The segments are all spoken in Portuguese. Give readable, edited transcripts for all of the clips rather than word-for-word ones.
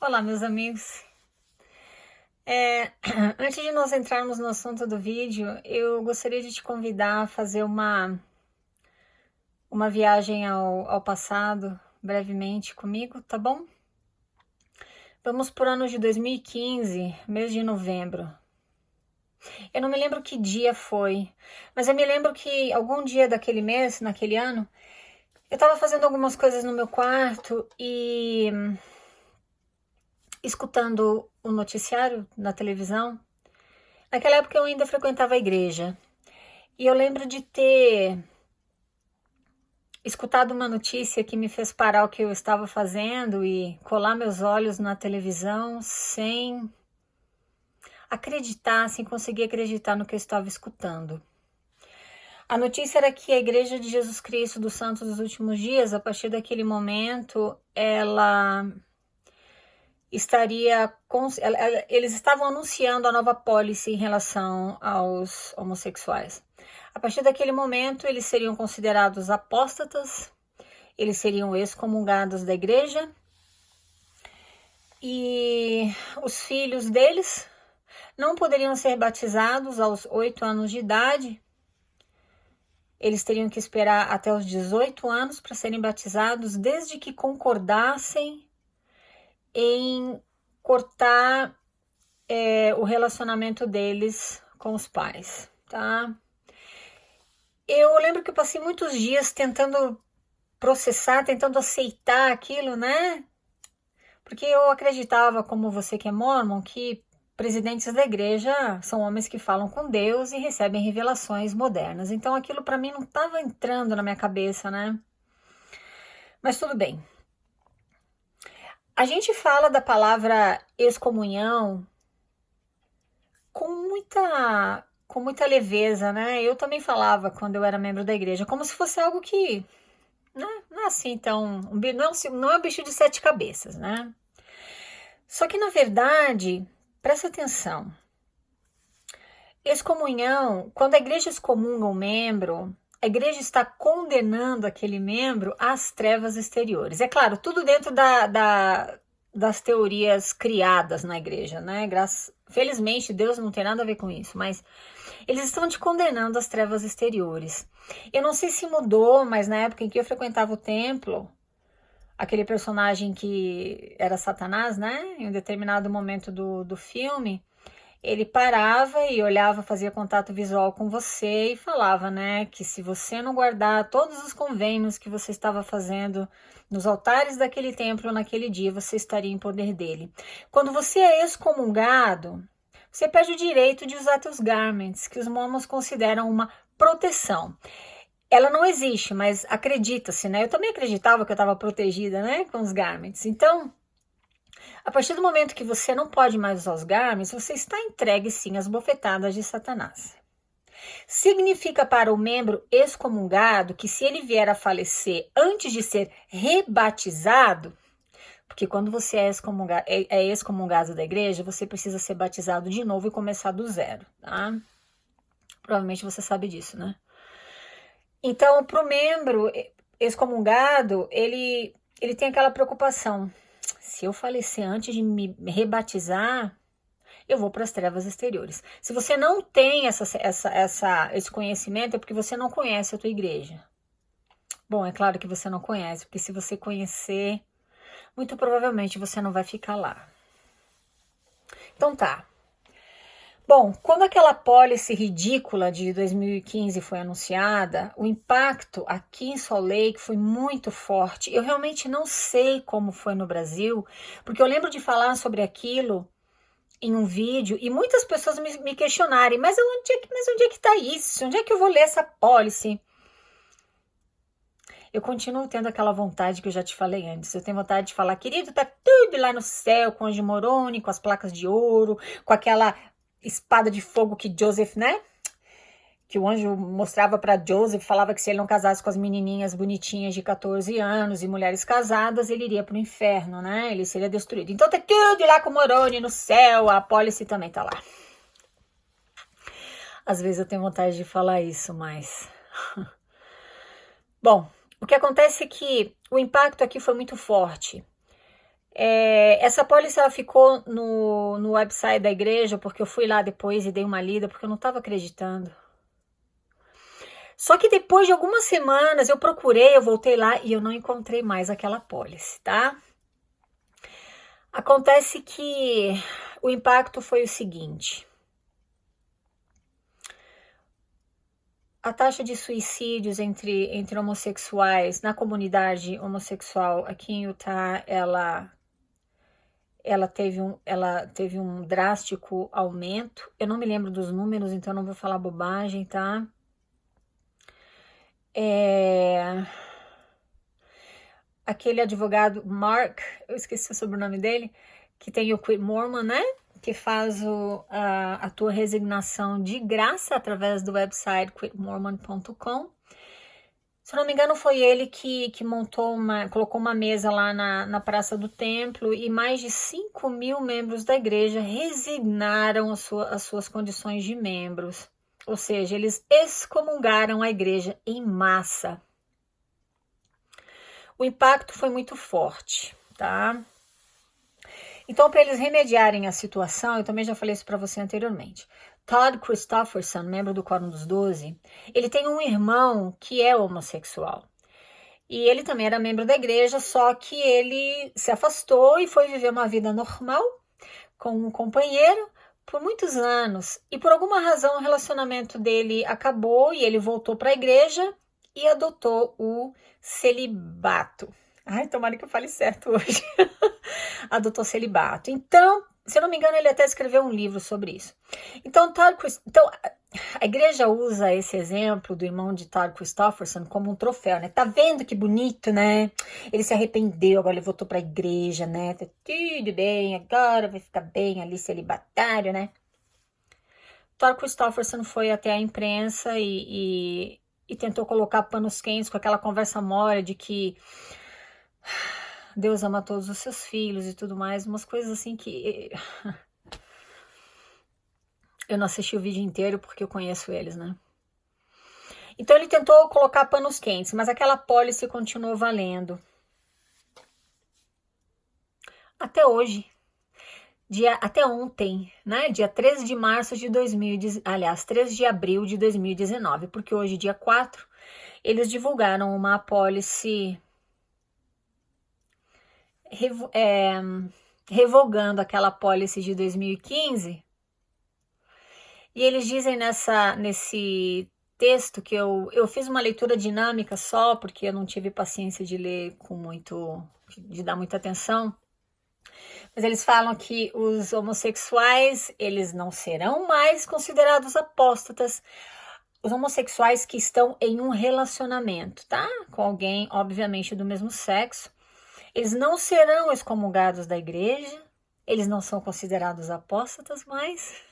Olá, meus amigos. Antes de nós entrarmos no assunto do vídeo, eu gostaria de te convidar a fazer uma viagem ao passado, brevemente comigo, tá bom? Vamos por ano de 2015, mês de novembro. Eu não me lembro que dia foi, mas eu me lembro que algum dia daquele mês, naquele ano, eu estava fazendo algumas coisas no meu quarto e escutando o noticiário na televisão. Naquela época eu ainda frequentava a igreja. E eu lembro de ter escutado uma notícia que me fez parar o que eu estava fazendo e colar meus olhos na televisão sem acreditar, sem conseguir acreditar no que eu estava escutando. A notícia era que a Igreja de Jesus Cristo dos Santos dos Últimos Dias, a partir daquele momento, eles estavam anunciando a nova policy em relação aos homossexuais. A partir daquele momento, eles seriam considerados apóstatas, eles seriam excomungados da igreja e os filhos deles não poderiam ser batizados aos 8 anos de idade. Eles teriam que esperar até os 18 anos para serem batizados, desde que concordassem em cortar o relacionamento deles com os pais, tá? Eu lembro que eu passei muitos dias tentando processar, tentando aceitar aquilo, né? Porque eu acreditava, como você que é mormon, que presidentes da igreja são homens que falam com Deus e recebem revelações modernas. Então aquilo para mim não estava entrando na minha cabeça, né? Mas tudo bem. A gente fala da palavra excomunhão com muita leveza, né? Eu também falava quando eu era membro da igreja, como se fosse algo que não é assim tão, não é um bicho de 7 cabeças, né? Só que na verdade, presta atenção. Excomunhão, quando a igreja excomunga um membro, a igreja está condenando aquele membro às trevas exteriores. É claro, tudo dentro das teorias criadas na igreja, né? Felizmente, Deus não tem nada a ver com isso, mas eles estão te condenando às trevas exteriores. Eu não sei se mudou, mas na época em que eu frequentava o templo, aquele personagem que era Satanás, né? Em um determinado momento do filme, ele parava e olhava, fazia contato visual com você e falava, né, que se você não guardar todos os convênios que você estava fazendo nos altares daquele templo naquele dia, você estaria em poder dele. Quando você é excomungado, você perde o direito de usar seus garments, que os mormons consideram uma proteção. Ela não existe, mas acredita-se, né? Eu também acreditava que eu estava protegida, né, com os garments. Então, a partir do momento que você não pode mais usar os garments, você está entregue sim às bofetadas de Satanás. Significa para o membro excomungado que se ele vier a falecer antes de ser rebatizado, porque quando você é excomungado da igreja, você precisa ser batizado de novo e começar do zero, tá? Provavelmente você sabe disso, né? Então, para o membro excomungado, ele tem aquela preocupação. Se eu falecer antes de me rebatizar, eu vou para as trevas exteriores. Se você não tem esse conhecimento, é porque você não conhece a tua igreja. Bom, é claro que você não conhece, porque se você conhecer, muito provavelmente você não vai ficar lá. Então tá. Bom, quando aquela policy ridícula de 2015 foi anunciada, o impacto aqui em Salt Lake foi muito forte. Eu realmente não sei como foi no Brasil, porque eu lembro de falar sobre aquilo em um vídeo e muitas pessoas me questionarem, mas onde é que tá isso? Onde é que eu vou ler essa policy? Eu continuo tendo aquela vontade que eu já te falei antes. Eu tenho vontade de falar, querido, tá tudo lá no céu, com Anjo Moroni, com as placas de ouro, com aquela espada de fogo que Joseph, né? Que o anjo mostrava para Joseph, falava que se ele não casasse com as menininhas bonitinhas de 14 anos e mulheres casadas, ele iria pro inferno, né? Ele seria destruído. Então tá tudo lá com Moroni no céu, a Policy também tá lá. Às vezes eu tenho vontade de falar isso, mas... Bom, o que acontece é que o impacto aqui foi muito forte. Essa pólice ela ficou no website da igreja, porque eu fui lá depois e dei uma lida, porque eu não estava acreditando. Só que depois de algumas semanas eu procurei, eu voltei lá e eu não encontrei mais aquela pólice, tá? Acontece que o impacto foi o seguinte: a taxa de suicídios entre homossexuais na comunidade homossexual aqui em Utah, ela teve um drástico aumento. Eu não me lembro dos números, então não vou falar bobagem, tá? Aquele advogado Mark, eu esqueci o sobrenome dele, que tem o Quit Mormon, né? Que faz a tua resignação de graça através do website quitmormon.com. Se eu não me engano, foi ele que colocou uma mesa lá na Praça do Templo e mais de 5.000 membros da igreja resignaram as suas condições de membros. Ou seja, eles excomungaram a igreja em massa. O impacto foi muito forte, tá? Então, para eles remediarem a situação, eu também já falei isso para você anteriormente. Todd Christofferson, membro do Quórum dos 12, ele tem um irmão que é homossexual. E ele também era membro da igreja, só que ele se afastou e foi viver uma vida normal com um companheiro por muitos anos. E por alguma razão o relacionamento dele acabou e ele voltou para a igreja e adotou o celibato. Ai, tomara que eu fale certo hoje. Adotou celibato. Então, se eu não me engano, ele até escreveu um livro sobre isso. Então, a igreja usa esse exemplo do irmão de Todd Christofferson como um troféu, né? Tá vendo que bonito, né? Ele se arrependeu, agora ele voltou pra igreja, né? Tá tudo bem, agora vai ficar bem ali celibatário, né? Todd Christofferson foi até a imprensa e tentou colocar panos quentes com aquela conversa mole de que Deus ama todos os seus filhos e tudo mais, umas coisas assim que eu não assisti o vídeo inteiro porque eu conheço eles, né? Então ele tentou colocar panos quentes, mas aquela pólice continuou valendo. Até hoje. Até ontem, né? Dia 13 de março de 13 de abril de 2019, porque hoje, dia 4, eles divulgaram uma apólice revogando aquela apólice de 2015. E eles dizem nesse texto que eu fiz uma leitura dinâmica só, porque eu não tive paciência de ler de dar muita atenção. Mas eles falam que os homossexuais, eles não serão mais considerados apóstatas. Os homossexuais que estão em um relacionamento, tá? Com alguém, obviamente, do mesmo sexo. Eles não serão excomungados da igreja. Eles não são considerados apóstatas mais.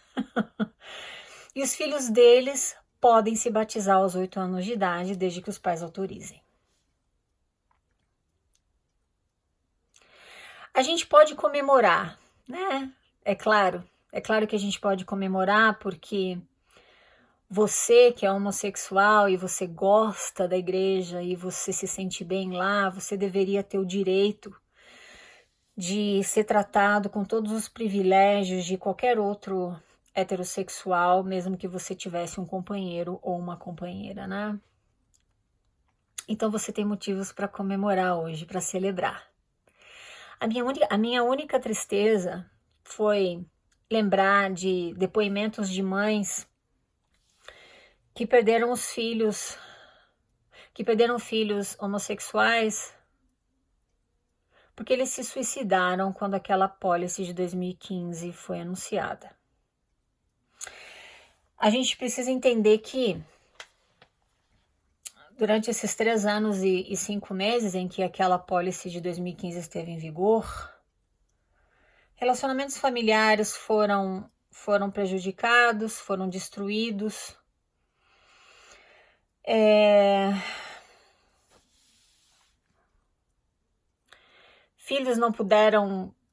E os filhos deles podem se batizar aos 8 anos de idade, desde que os pais autorizem. A gente pode comemorar, né? É claro que a gente pode comemorar porque você que é homossexual e você gosta da igreja e você se sente bem lá, você deveria ter o direito de ser tratado com todos os privilégios de qualquer outro heterossexual, mesmo que você tivesse um companheiro ou uma companheira, né? Então você tem motivos para comemorar hoje, para celebrar. A minha única tristeza foi lembrar de depoimentos de mães que perderam filhos homossexuais porque eles se suicidaram quando aquela apólice de 2015 foi anunciada. A gente precisa entender que durante esses 3 anos e 5 meses em que aquela apólice de 2015 esteve em vigor, relacionamentos familiares foram prejudicados, foram destruídos.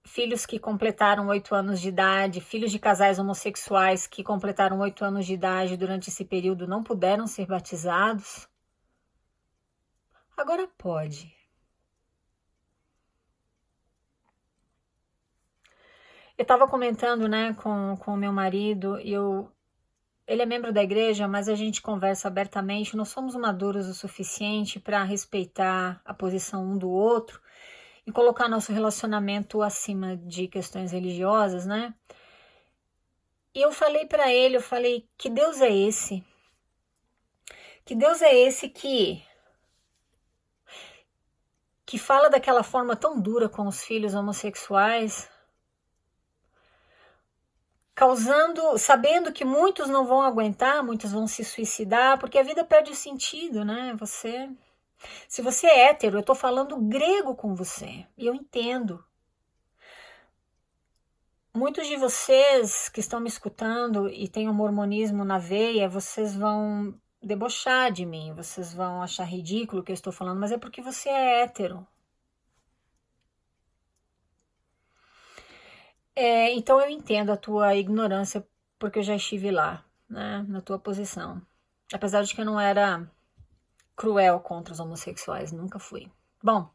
Filhos que completaram 8 anos de idade, filhos de casais homossexuais que completaram 8 anos de idade durante esse período não puderam ser batizados. Agora pode. Eu estava comentando, né, com o meu marido, e ele é membro da igreja, mas a gente conversa abertamente, nós somos maduros o suficiente para respeitar a posição um do outro e colocar nosso relacionamento acima de questões religiosas, né? E eu falei para ele, eu falei, que Deus é esse? Que Deus é esse que fala daquela forma tão dura com os filhos homossexuais, causando, sabendo que muitos não vão aguentar, muitos vão se suicidar, porque a vida perde o sentido, né? Se você é hétero, eu tô falando grego com você, e eu entendo. Muitos de vocês que estão me escutando e têm um mormonismo na veia, vocês vão debochar de mim, vocês vão achar ridículo o que eu estou falando, mas é porque você é hétero. Então eu entendo a tua ignorância, porque eu já estive lá, né, na tua posição. Apesar de que eu não era cruel contra os homossexuais, nunca fui. Bom,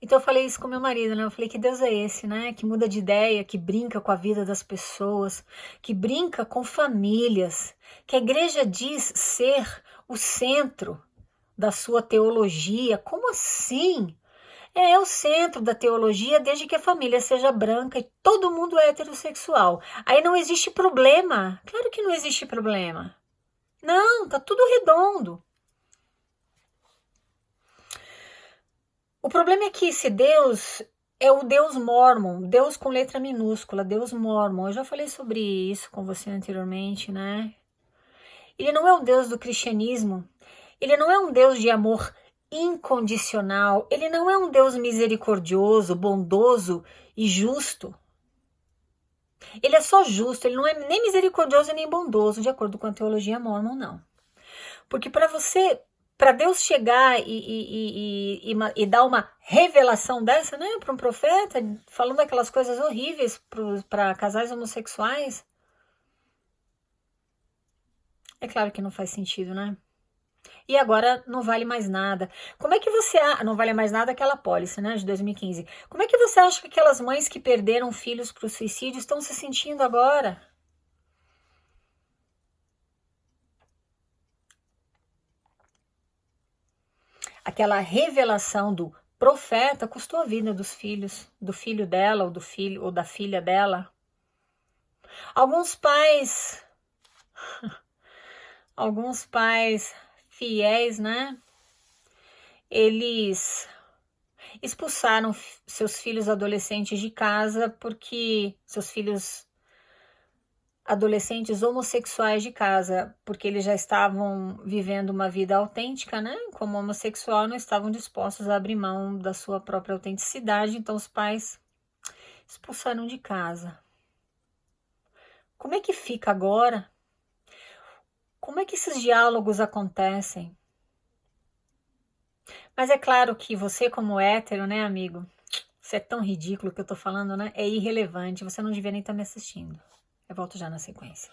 então eu falei isso com meu marido, né? Eu falei, que Deus é esse, né? Que muda de ideia, que brinca com a vida das pessoas, que brinca com famílias, que a igreja diz ser o centro da sua teologia. Como assim? É o centro da teologia desde que a família seja branca e todo mundo é heterossexual. Aí não existe problema. Claro que não existe problema. Não, tá tudo redondo. O problema é que esse Deus é o Deus Mormon, Deus com letra minúscula, Deus Mormon. Eu já falei sobre isso com você anteriormente, né? Ele não é o Deus do cristianismo, ele não é um Deus de amor incondicional, ele não é um Deus misericordioso, bondoso e justo. Ele é só justo, ele não é nem misericordioso nem bondoso, de acordo com a teologia mormon, não. Porque para Deus chegar e dar uma revelação dessa, né, para um profeta, falando aquelas coisas horríveis para casais homossexuais, é claro que não faz sentido, né? E agora não vale mais nada. Como é que você... Não vale mais nada aquela apólice, né, de 2015. Como é que você acha que aquelas mães que perderam filhos para o suicídio estão se sentindo agora? Aquela revelação do profeta custou a vida dos filhos, do filho dela, ou do filho, ou da filha dela. Alguns pais fiéis, né? Eles expulsaram seus filhos adolescentes de casa porque seus filhos adolescentes homossexuais de casa, porque eles já estavam vivendo uma vida autêntica, né? Como homossexual, não estavam dispostos a abrir mão da sua própria autenticidade, então os pais expulsaram de casa. Como é que fica agora? Como é que esses diálogos acontecem? Mas é claro que você, como hétero, né, amigo? Você é tão ridículo que eu tô falando, né? É irrelevante, você não devia nem estar me assistindo. Eu volto já na sequência.